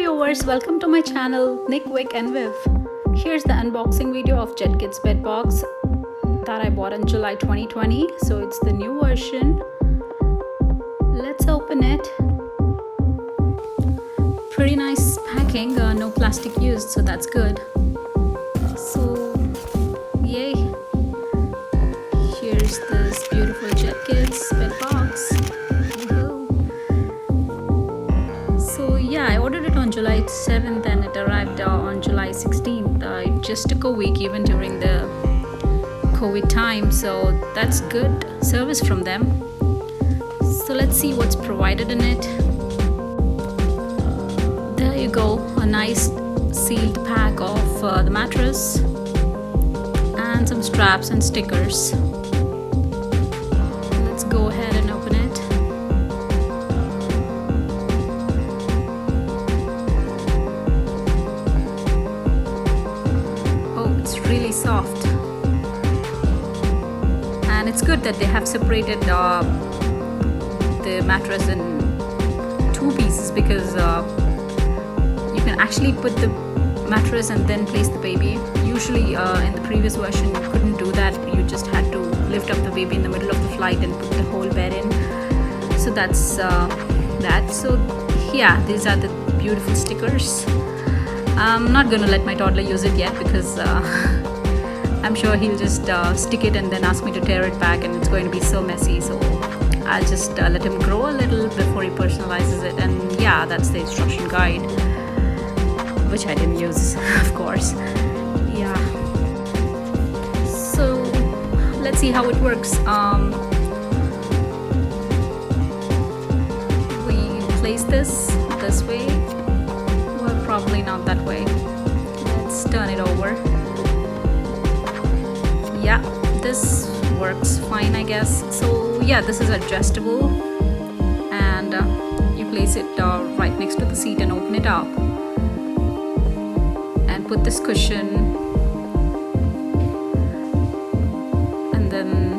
viewers, welcome to my channel Nick, Wick and Viv. Here's the unboxing video of JETKIDS Bedbox that I bought in July 2020. So it's the new version. Let's open it. Pretty nice packing, no plastic used, so that's good. So yay. Here's this beautiful JETKIDS Bedbox. So yeah, I ordered it on July 7th and it arrived on July 16th. It just took a week even during the COVID time, so that's good service from them. So let's see what's provided in it. There you go, a nice sealed pack of the mattress and some straps and stickers. Let's go ahead and open it. It's really soft, and it's good that they have separated the mattress in two pieces, because you can actually put the mattress and then place the baby. Usually in the previous version you couldn't do that. You just had to lift up the baby in the middle of the flight and put the whole bed in. So that's that. So yeah, these are the beautiful stickers. I'm not gonna let my toddler use it yet, because I'm sure he'll just stick it and then ask me to tear it back, and it's going to be so messy. So I'll just let him grow a little before he personalizes it. And yeah, that's the instruction guide, which I didn't use of course. Yeah, so let's see how it works. We place this way. Well, probably not that way. Let's turn it over. Yeah, this works fine, I guess. So yeah, this is adjustable, and you place it right next to the seat and open it up and put this cushion, and then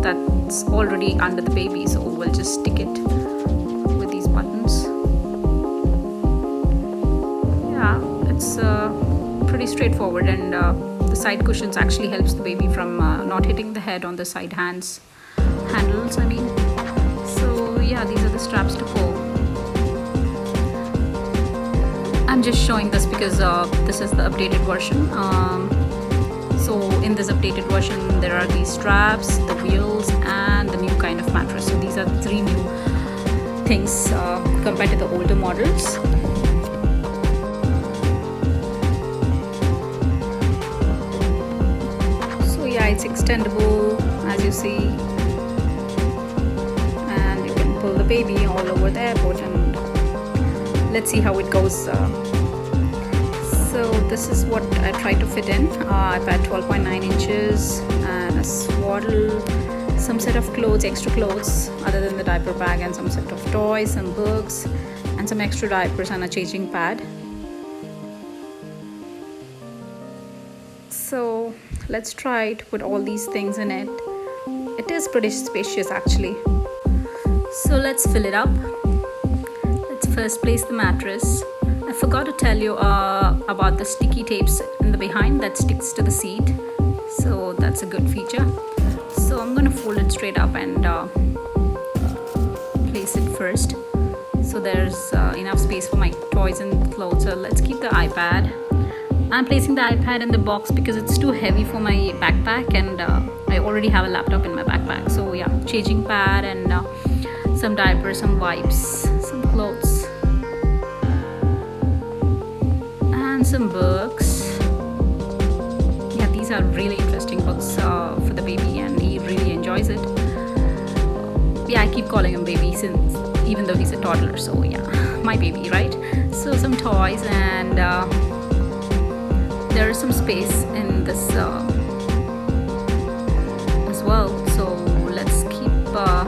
that's already under the baby, so we'll just stick it with these buttons. It's pretty straightforward, and the side cushions actually helps the baby from not hitting the head on the side handles, I mean. So yeah, these are the straps to pull. I'm just showing this because this is the updated version. So in this updated version there are these straps, the wheels, and the new kind of mattress. So these are the three new things compared to the older models. Yeah, it's extendable, as you see, and you can pull the baby all over the airport. And let's see how it goes. So this is what I tried to fit in. I've had 12.9 inches and a swaddle, some set of clothes, extra clothes other than the diaper bag, and some set of toys, some books, and some extra diapers and a changing pad. So let's try to put all these things in it. It is pretty spacious actually. So let's fill it up. Let's first place the mattress. I forgot to tell you about the sticky tapes in the behind that sticks to the seat. So that's a good feature. So I'm gonna fold it straight up and place it first. So there's enough space for my toys and clothes. So let's keep the iPad. I'm placing the iPad in the box because it's too heavy for my backpack, and I already have a laptop in my backpack. So yeah, changing pad and some diapers, some wipes, some clothes, and some books. Yeah, these are really interesting books for the baby, and he really enjoys it. Yeah, I keep calling him baby since, even though he's a toddler. So yeah, my baby, right? So some toys, and there is some space in this as well. So let's keep the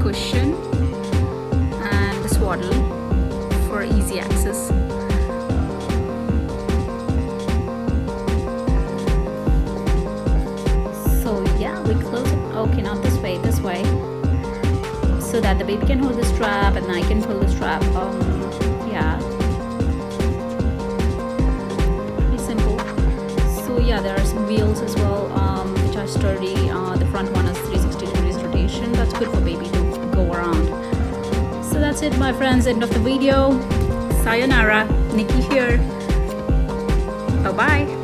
cushion and the swaddle for easy access. So yeah, we close it. Okay, not this way, this way. So so that the baby can hold the strap and I can pull the strap. Yeah, pretty simple. So yeah, there are some wheels as well, which are sturdy. The front one is 360 degrees rotation. That's good for baby to go around. So that's it, my friends, end of the video. Sayonara, Nikki here. Bye bye.